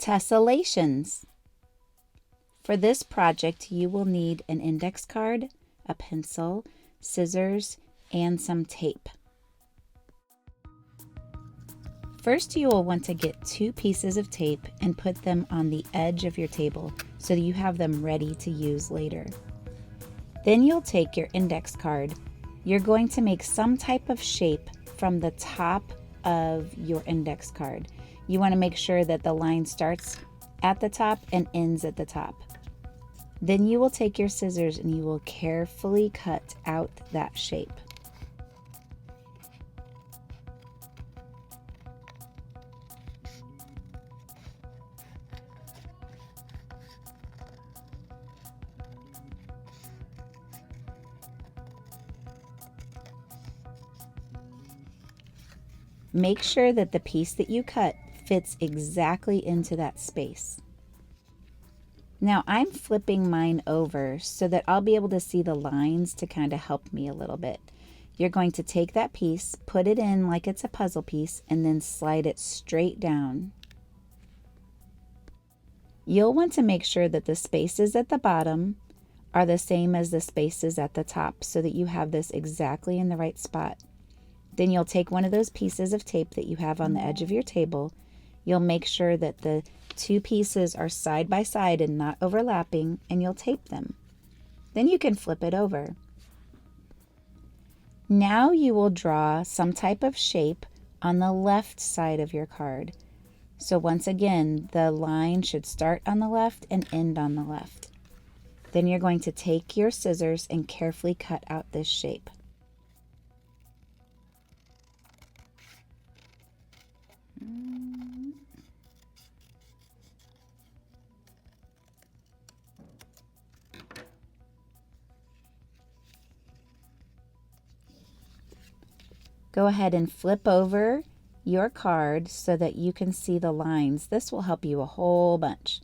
Tessellations. For this project, you will need an index card, a pencil, scissors, and some tape. First, you will want to get 2 pieces of tape and put them on the edge of your table so that you have them ready to use later. Then you'll take your index card. You're going to make some type of shape from the top of your index card. You want to make sure that the line starts at the top and ends at the top. Then you will take your scissors and you will carefully cut out that shape. Make sure that the piece that you cut fits exactly into that space. Now I'm flipping mine over so that I'll be able to see the lines to kind of help me a little bit. You're going to take that piece, put it in like it's a puzzle piece, and then slide it straight down. You'll want to make sure that the spaces at the bottom are the same as the spaces at the top so that you have this exactly in the right spot. Then you'll take one of those pieces of tape that you have on the edge of your table. You'll make sure that the 2 pieces are side by side and not overlapping, and you'll tape them. Then you can flip it over. Now you will draw some type of shape on the left side of your card. So once again, the line should start on the left and end on the left. Then you're going to take your scissors and carefully cut out this shape. Go ahead and flip over your card so that you can see the lines. This will help you a whole bunch.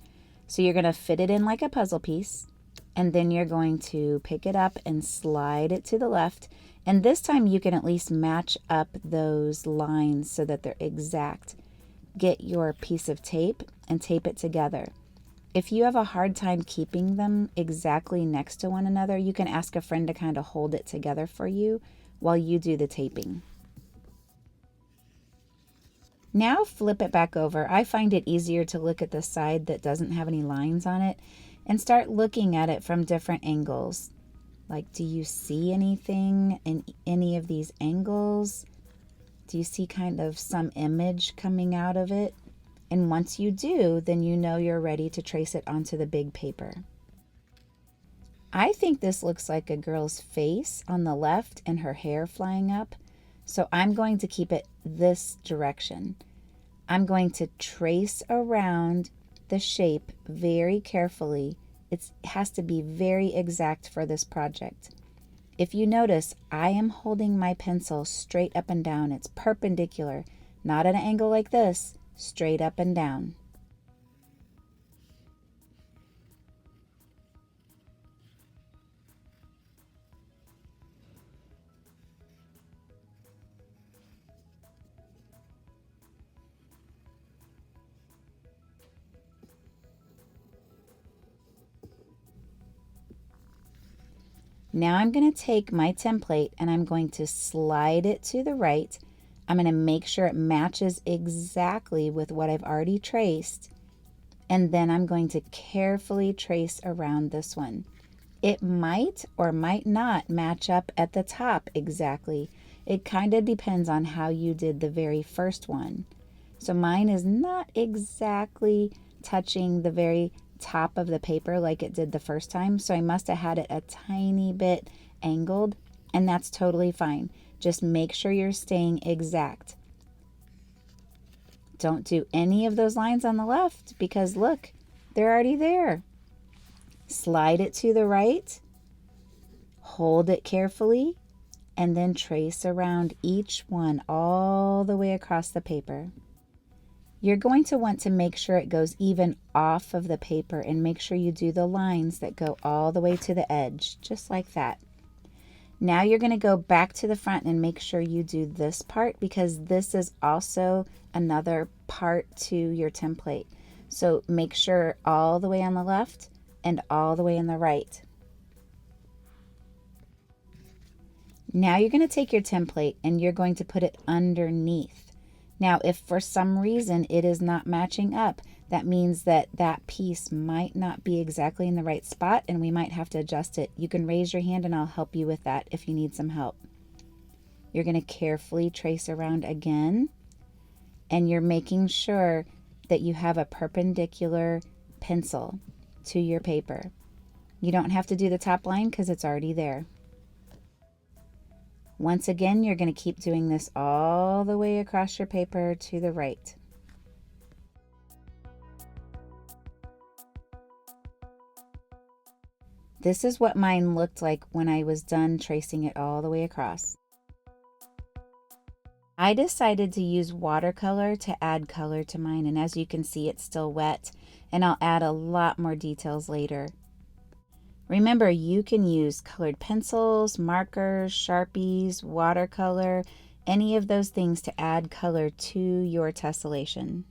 So you're going to fit it in like a puzzle piece, and then you're going to pick it up and slide it to the left. And this time you can at least match up those lines so that they're exact. Get your piece of tape and tape it together. If you have a hard time keeping them exactly next to one another, you can ask a friend to kind of hold it together for you while you do the taping. Now flip it back over. I find it easier to look at the side that doesn't have any lines on it and start looking at it from different angles. Like, do you see anything in any of these angles? Do you see kind of some image coming out of it? And once you do, then you know you're ready to trace it onto the big paper. I think this looks like a girl's face on the left and her hair flying up. So I'm going to keep it this direction. I'm going to trace around the shape very carefully. It has to be very exact for this project. If you notice, I am holding my pencil straight up and down. It's perpendicular, not at an angle like this, straight up and down. Now I'm going to take my template and I'm going to slide it to the right. I'm going to make sure it matches exactly with what I've already traced. And then I'm going to carefully trace around this one. It might or might not match up at the top exactly. It kind of depends on how you did the very first one. So mine is not exactly touching the very top of the paper like it did the first time, so I must have had it a tiny bit angled, and that's totally fine. Just make sure you're staying exact. Don't do any of those lines on the left because look, they're already there. Slide it to the right, hold it carefully, and then trace around each one all the way across the paper. You're going to want to make sure it goes even off of the paper and make sure you do the lines that go all the way to the edge, just like that. Now you're going to go back to the front and make sure you do this part because this is also another part to your template. So make sure all the way on the left and all the way on the right. Now you're going to take your template and you're going to put it underneath. Now, if for some reason it is not matching up, that means that that piece might not be exactly in the right spot and we might have to adjust it. You can raise your hand and I'll help you with that if you need some help. You're going to carefully trace around again, and you're making sure that you have a perpendicular pencil to your paper. You don't have to do the top line because it's already there. Once again, you're going to keep doing this all the way across your paper to the right. This is what mine looked like when I was done tracing it all the way across. I decided to use watercolor to add color to mine, and as you can see, it's still wet, and I'll add a lot more details later. Remember, you can use colored pencils, markers, Sharpies, watercolor, any of those things to add color to your tessellation.